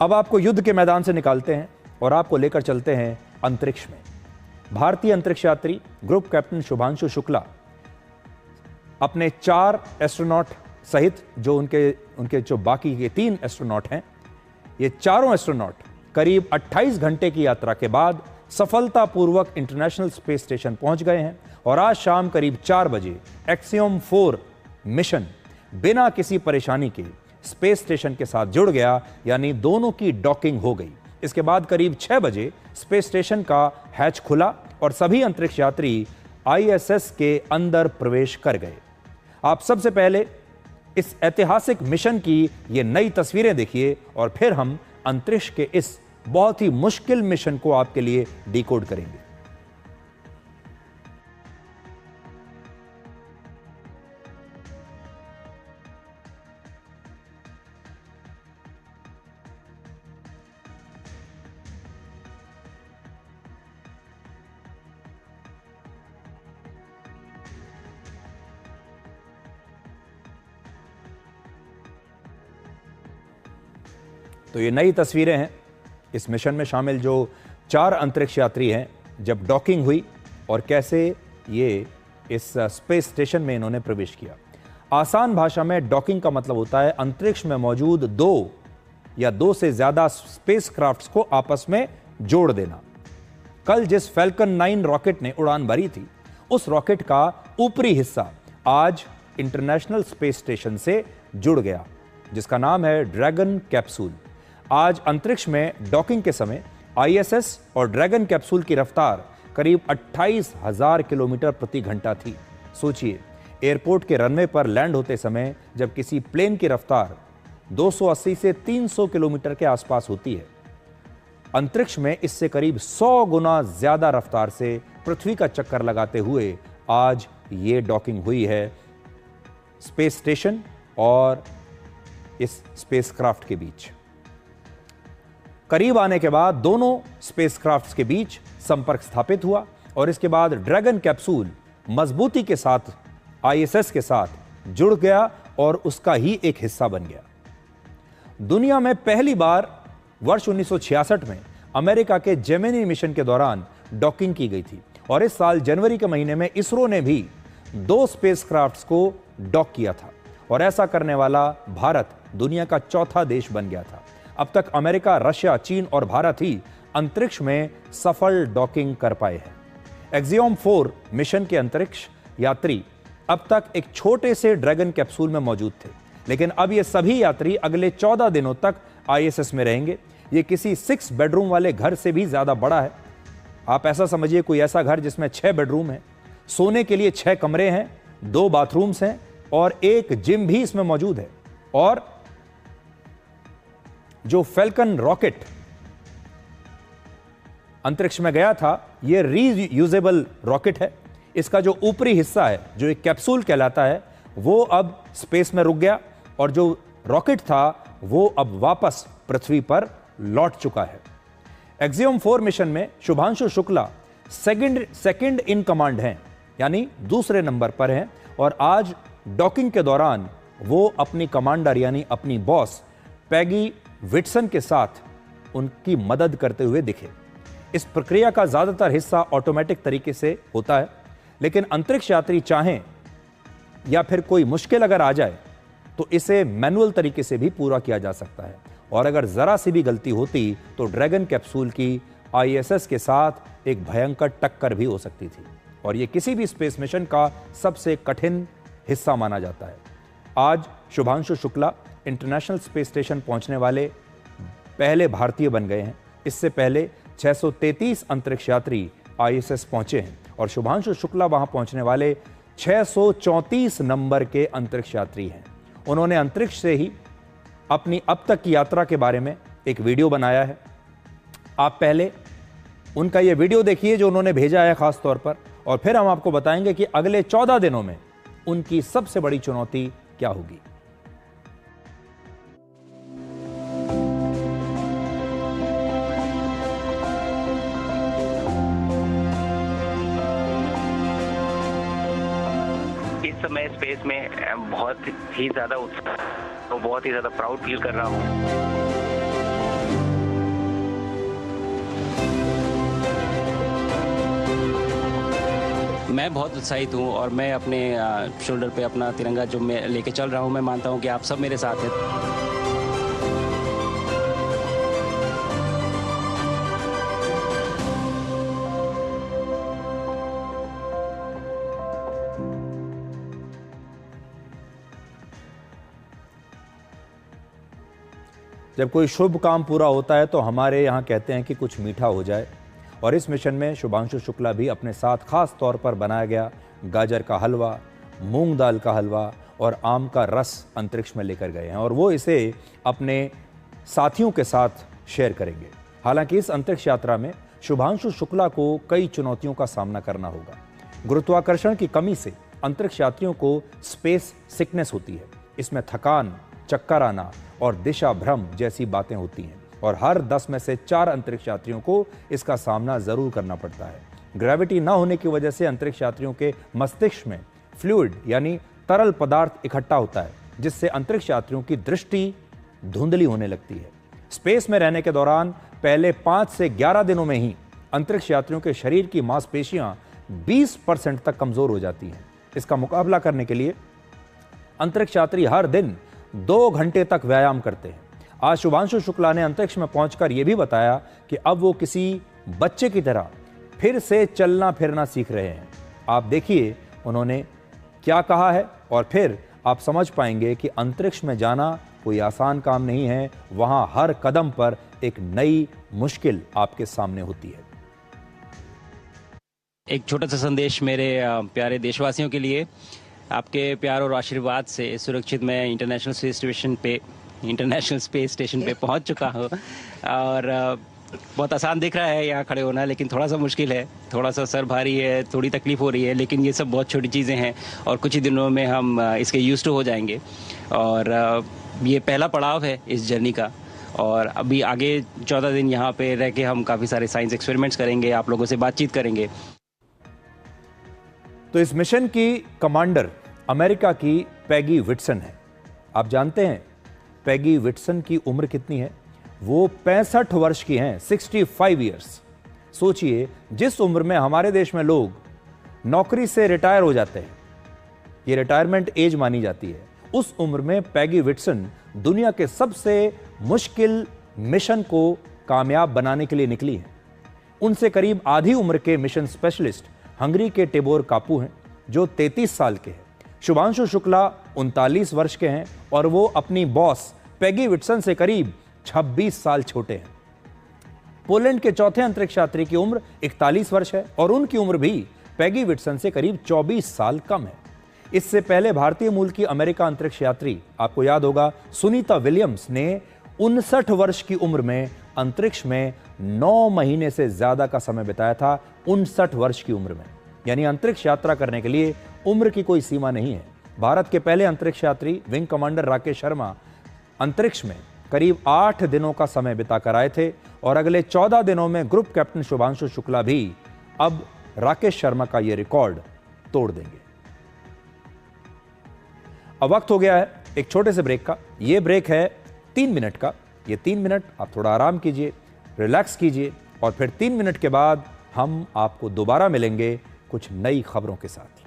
अब आपको युद्ध के मैदान से निकालते हैं और आपको लेकर चलते हैं अंतरिक्ष में। भारतीय अंतरिक्ष यात्री ग्रुप कैप्टन शुभांशु शुक्ला अपने 4 एस्ट्रोनॉट सहित जो उनके जो बाकी के 3 एस्ट्रोनॉट हैं, ये चारों एस्ट्रोनॉट करीब 28 घंटे की यात्रा के बाद सफलतापूर्वक इंटरनेशनल स्पेस स्टेशन पहुंच गए हैं और आज शाम करीब 4 बजे एक्सियोम 4 मिशन बिना किसी परेशानी के स्पेस स्टेशन के साथ जुड़ गया, यानी दोनों की डॉकिंग हो गई। इसके बाद करीब 6 बजे स्पेस स्टेशन का हैच खुला और सभी अंतरिक्ष यात्री आईएसएस के अंदर प्रवेश कर गए। आप सबसे पहले इस ऐतिहासिक मिशन की ये नई तस्वीरें देखिए और फिर हम अंतरिक्ष के इस बहुत ही मुश्किल मिशन को आपके लिए डिकोड करेंगे। तो ये नई तस्वीरें हैं इस मिशन में शामिल जो 4 अंतरिक्ष यात्री हैं, जब डॉकिंग हुई और कैसे ये इस स्पेस स्टेशन में इन्होंने प्रवेश किया। आसान भाषा में डॉकिंग का मतलब होता है अंतरिक्ष में मौजूद 2 या 2 से ज्यादा स्पेसक्राफ्ट्स को आपस में जोड़ देना। कल जिस फैल्कन 9 रॉकेट ने उड़ान भरी थी, उस रॉकेट का ऊपरी हिस्सा आज इंटरनेशनल स्पेस स्टेशन से जुड़ गया, जिसका नाम है ड्रैगन कैप्सूल। आज अंतरिक्ष में डॉकिंग के समय आईएसएस और ड्रैगन कैप्सूल की रफ्तार करीब 28,000 किलोमीटर प्रति घंटा थी। सोचिए, एयरपोर्ट के रनवे पर लैंड होते समय जब किसी प्लेन की रफ्तार 280 से 300 किलोमीटर के आसपास होती है, अंतरिक्ष में इससे करीब 100 गुना ज्यादा रफ्तार से पृथ्वी का चक्कर लगाते हुए आज ये डॉकिंग हुई है स्पेस स्टेशन और इस स्पेसक्राफ्ट के बीच। करीब आने के बाद दोनों स्पेसक्राफ्ट्स के बीच संपर्क स्थापित हुआ और इसके बाद ड्रैगन कैप्सूल मजबूती के साथ आईएसएस के साथ जुड़ गया और उसका ही एक हिस्सा बन गया। दुनिया में पहली बार वर्ष 1966 में अमेरिका के जेमिनी मिशन के दौरान डॉकिंग की गई थी और इस साल जनवरी के महीने में इसरो ने भी 2 स्पेसक्राफ्ट्स को डॉक किया था और ऐसा करने वाला भारत दुनिया का चौथा देश बन गया था। अब तक अमेरिका, रशिया, चीन और भारत ही अंतरिक्ष में सफल डॉकिंग कर पाए हैं। एक्सियोम 4 मिशन के अंतरिक्ष यात्री अब तक एक छोटे से ड्रैगन कैप्सूल में मौजूद थे, लेकिन अब ये सभी यात्री अगले 14 दिनों तक आईएसएस में रहेंगे। ये किसी 6 बेडरूम वाले घर से भी ज्यादा बड़ा है। आप ऐसा समझिए, कोई ऐसा घर जिसमें 6 बेडरूम है, सोने के लिए 6 कमरे हैं, 2 बाथरूम्स हैं और एक जिम भी इसमें मौजूद है। और जो फैल्कन रॉकेट अंतरिक्ष में गया था, यह रीयूजेबल रॉकेट है। इसका जो ऊपरी हिस्सा है, जो एक कैप्सूल कहलाता है, वो अब स्पेस में रुक गया और जो रॉकेट था वो अब वापस पृथ्वी पर लौट चुका है। एक्सियोम 4 मिशन में Shubhanshu Shukla second in command हैं, यानी दूसरे नंबर पर हैं और आज डॉकिंग के दौरान वो अपनी कमांडर यानी अपनी बॉस पैगी विटसन के साथ उनकी मदद करते हुए दिखे। इस प्रक्रिया का ज्यादातर हिस्सा ऑटोमेटिक तरीके से होता है, लेकिन अंतरिक्ष यात्री चाहें या फिर कोई मुश्किल अगर आ जाए तो इसे मैनुअल तरीके से भी पूरा किया जा सकता है और अगर जरा सी भी गलती होती तो ड्रैगन कैप्सूल की आईएसएस के साथ एक भयंकर टक्कर भी हो सकती थी और यह किसी भी स्पेस मिशन का सबसे कठिन हिस्सा माना जाता है। आज Shubhanshu Shukla international space station पहुंचने वाले पहले भारतीय बन गए हैं। इससे पहले 633 अंतरिक्ष यात्री आईएसएस पहुंचे हैं और शुभांशु शुक्ला वहां पहुंचने वाले 634 नंबर के अंतरिक्ष यात्री हैं। उन्होंने अंतरिक्ष से ही अपनी अब तक की यात्रा के बारे में एक वीडियो बनाया है। आप पहले उनका यह वीडियो देखिए जो उन्होंने भेजा है खास तौर पर, और फिर हम आपको बताएंगे कि अगले 14 दिनों में उनकी सबसे बड़ी चुनौती क्या होगी। इस समय स्पेस में बहुत ही ज़्यादा उत्साह और बहुत ही ज़्यादा प्राउड फील कर रहा हूँ। मैं बहुत उत्साहित हूँ और मैं अपने शोल्डर पे अपना तिरंगा जो मैं लेके चल रहा हूँ, मैं मानता हूँ कि आप सब मेरे साथ हैं। जब कोई शुभ काम पूरा होता है तो हमारे यहाँ कहते हैं कि कुछ मीठा हो जाए, और इस मिशन में शुभांशु शुक्ला भी अपने साथ खास तौर पर बनाया गया गाजर का हलवा, मूंग दाल का हलवा और आम का रस अंतरिक्ष में लेकर गए हैं, और वो इसे अपने साथियों के साथ शेयर करेंगे। हालांकि इस अंतरिक्ष यात्रा में शुभांशु शुक्ला को कई चुनौतियों का सामना करना होगा। गुरुत्वाकर्षण की कमी से अंतरिक्ष यात्रियों को स्पेस सिकनेस होती है। इसमें थकान, चक्कर आना और दिशा भ्रम जैसी बातें होती हैं, और हर 10 में से 4 अंतरिक्ष यात्रियों को इसका सामना जरूर करना पड़ता है। ग्रेविटी न होने की वजह से अंतरिक्ष यात्रियों के मस्तिष्क में फ्लूइड यानी तरल पदार्थ इकट्ठा होता है, जिससे अंतरिक्ष यात्रियों की दृष्टि धुंधली होने लगती है। स्पेस में रहने के दौरान पहले 5 से 11 दिनों में ही अंतरिक्ष यात्रियों के शरीर की मांसपेशियां 20% तक कमजोर हो जाती हैं। इसका मुकाबला करने के लिए अंतरिक्ष यात्री हर दिन 2 घंटे तक व्यायाम करते हैं। आज शुभांशु शुक्ला ने अंतरिक्ष में पहुंचकर यह भी बताया कि अब वो किसी बच्चे की तरह फिर से चलना फिरना सीख रहे हैं। आप देखिए उन्होंने क्या कहा है, और फिर आप समझ पाएंगे कि अंतरिक्ष में जाना कोई आसान काम नहीं है। वहां हर कदम पर एक नई मुश्किल आपके सामने होती है। एक छोटा सा संदेश मेरे प्यारे देशवासियों के लिए। आपके प्यार और आशीर्वाद से सुरक्षित मैं इंटरनेशनल स्पेस स्टेशन पे पहुंच चुका हूं, और बहुत आसान दिख रहा है यहाँ खड़े होना, लेकिन थोड़ा सा मुश्किल है, थोड़ा सा सर भारी है, थोड़ी तकलीफ हो रही है, लेकिन ये सब बहुत छोटी चीज़ें हैं और कुछ ही दिनों में हम इसके यूज्ड टू हो जाएंगे। और ये पहला पड़ाव है इस जर्नी का, और अभी आगे 14 दिन यहाँ पे रह के हम काफ़ी सारे साइंस एक्सपेरिमेंट्स करेंगे, आप लोगों से बातचीत करेंगे। तो इस मिशन की कमांडर अमेरिका की पैगी विटसन है। आप जानते हैं पैगी विटसन की उम्र कितनी है? वो 65 वर्ष की हैं, 65 ईयर्स। सोचिए, जिस उम्र में हमारे देश में लोग नौकरी से रिटायर हो जाते हैं, ये रिटायरमेंट एज मानी जाती है, उस उम्र में पैगी विटसन दुनिया के सबसे मुश्किल मिशन को कामयाब बनाने के लिए निकली हैं। उनसे करीब आधी उम्र के मिशन स्पेशलिस्ट हंगरी के टिबोर कापू हैं, जो 33 साल के हैं। शुभांशु शुक्ला 39 वर्ष के हैं, और वो अपनी बॉस पैगी विटसन से करीब 26 साल छोटे हैं। पोलैंड के चौथे अंतरिक्ष यात्री की उम्र 41 वर्ष है, और उनकी उम्र भी पैगी विटसन से करीब 24 साल कम है। इससे पहले भारतीय मूल की अमेरिका अंतरिक्ष यात्री, आपको याद होगा, सुनीता विलियम्स ने 59 वर्ष की उम्र में अंतरिक्ष में 9 महीने से ज्यादा का समय बिताया था। 59 वर्ष की उम्र में, यानी अंतरिक्ष यात्रा करने के लिए उम्र की कोई सीमा नहीं है। भारत के पहले अंतरिक्ष यात्री विंग कमांडर राकेश शर्मा अंतरिक्ष में करीब 8 दिनों का समय बिताकर आए थे, और अगले 14 दिनों में ग्रुप कैप्टन शुभांशु शुक्ला भी अब राकेश शर्मा का यह रिकॉर्ड तोड़ देंगे। अब वक्त हो गया है एक छोटे से ब्रेक का। यह ब्रेक है 3 मिनट का। ये 3 मिनट आप थोड़ा आराम कीजिए, रिलैक्स कीजिए, और फिर 3 मिनट के बाद हम आपको दोबारा मिलेंगे कुछ नई खबरों के साथ।